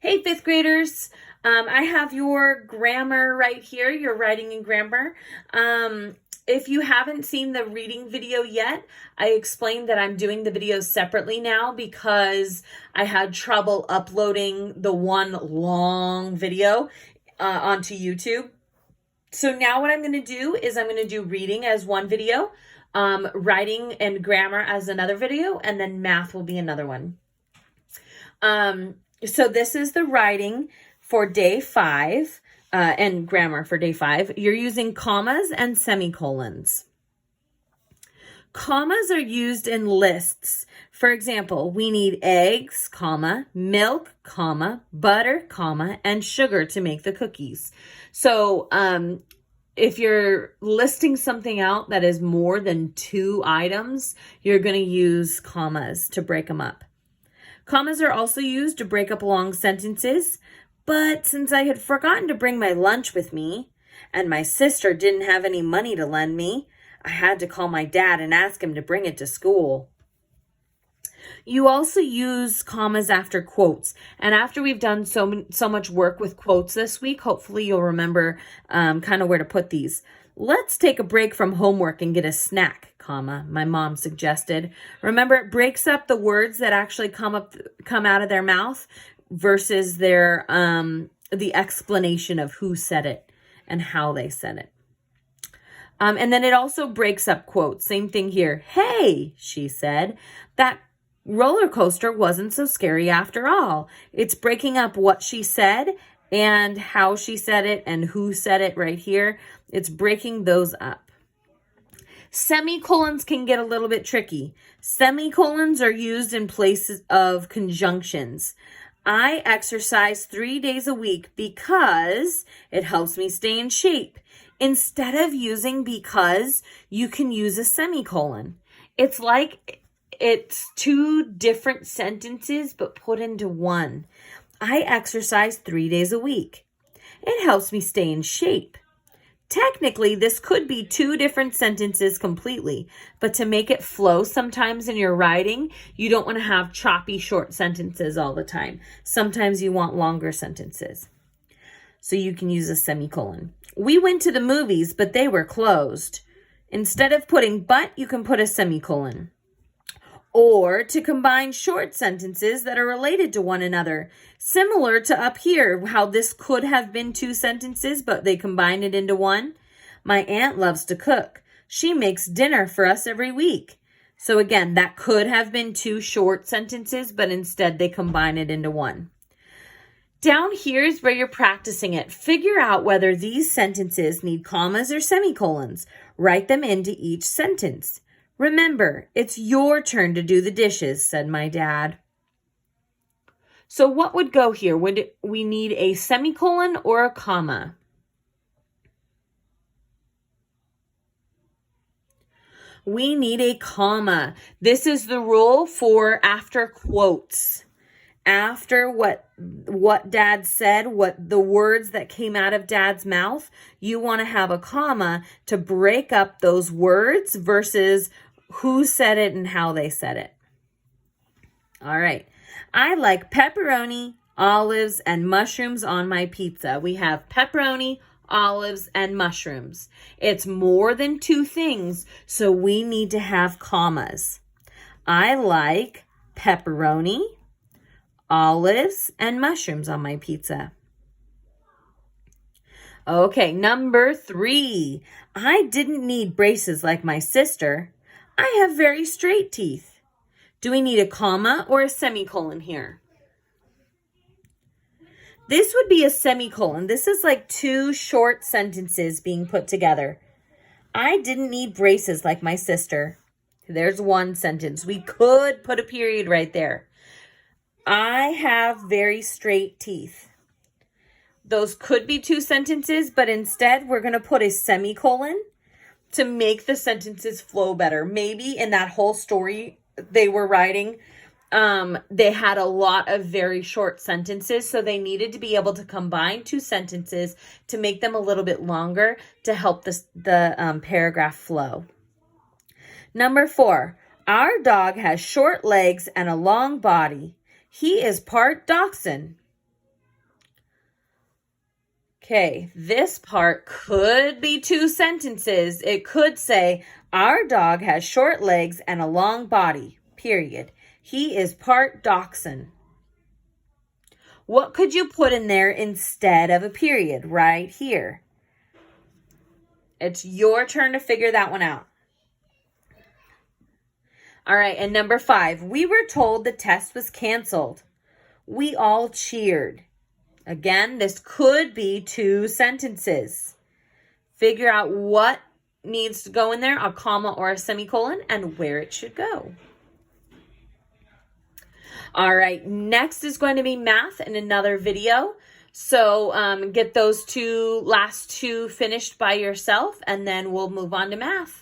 Hey, fifth graders. I have your grammar right here, your writing and grammar. If you haven't seen the reading video yet, I explained that I'm doing the videos separately now because I had trouble uploading the one long video onto YouTube. So now what I'm going to do is I'm going to do reading as one video, writing and grammar as another video, and then math will be another one. So this is the writing for day 5 and grammar for day 5. You're using commas and semicolons. Commas are used in lists. For example, we need eggs, comma, milk, comma, butter, comma, and sugar to make the cookies. So if you're listing something out that is more than 2 items, you're going to use commas to break them up. Commas are also used to break up long sentences, but since I had forgotten to bring my lunch with me, and my sister didn't have any money to lend me, I had to call my dad and ask him to bring it to school. You also use commas after quotes, and after we've done so much work with quotes this week, hopefully you'll remember kind of where to put these. Let's take a break from homework and get a snack, comma, my mom suggested. Remember, it breaks up the words that actually come out of their mouth versus their the explanation of who said it and how they said it. And then it also breaks up quotes. Same thing here. Hey, she said, that roller coaster wasn't so scary after all. It's breaking up what she said and how she said it and who said it right here. It's breaking those up. Semicolons can get a little bit tricky. Semicolons are used in places of conjunctions. I exercise 3 days a week because it helps me stay in shape. Instead of using because, you can use a semicolon. It's like it's 2 different sentences but put into one. I exercise 3 days a week. It helps me stay in shape. Technically, this could be 2 different sentences completely, but to make it flow sometimes in your writing, you don't want to have choppy short sentences all the time. Sometimes you want longer sentences. So you can use a semicolon. We went to the movies, but they were closed. Instead of putting but, you can put a semicolon. Or to combine short sentences that are related to one another. Similar to up here, how this could have been 2 sentences, but they combined it into one. My aunt loves to cook. She makes dinner for us every week. So again, that could have been 2 short sentences, but instead they combine it into one. Down here is where you're practicing it. Figure out whether these sentences need commas or semicolons. Write them into each sentence. Remember, it's your turn to do the dishes, said my dad. So what would go here? Would we need a semicolon or a comma? We need a comma. This is the rule for after quotes. After what dad said, what the words that came out of dad's mouth, you want to have a comma to break up those words versus who said it and how they said it. All right. I like pepperoni, olives, and mushrooms on my pizza. We have pepperoni, olives, and mushrooms. It's more than 2 things, so we need to have commas. I like pepperoni, olives, and mushrooms on my pizza. Okay, number 3. I didn't need braces like my sister. I have very straight teeth. Do we need a comma or a semicolon here? This would be a semicolon. This is like 2 short sentences being put together. I didn't need braces like my sister. There's one sentence. We could put a period right there. I have very straight teeth. Those could be 2 sentences, but instead we're going to put a semicolon to make the sentences flow better. Maybe in that whole story they were writing, they had a lot of very short sentences, so they needed to be able to combine 2 sentences to make them a little bit longer to help the paragraph flow. Number 4, our dog has short legs and a long body. He is part dachshund. Okay, this part could be 2 sentences. It could say, our dog has short legs and a long body, period. He is part dachshund. What could you put in there instead of a period right here? It's your turn to figure that one out. All right, and number 5, we were told the test was canceled. We all cheered. Again, this could be 2 sentences. Figure out what needs to go in there, a comma or a semicolon, and where it should go. All right, next is going to be math in another video. So get those last two finished by yourself, and then we'll move on to math.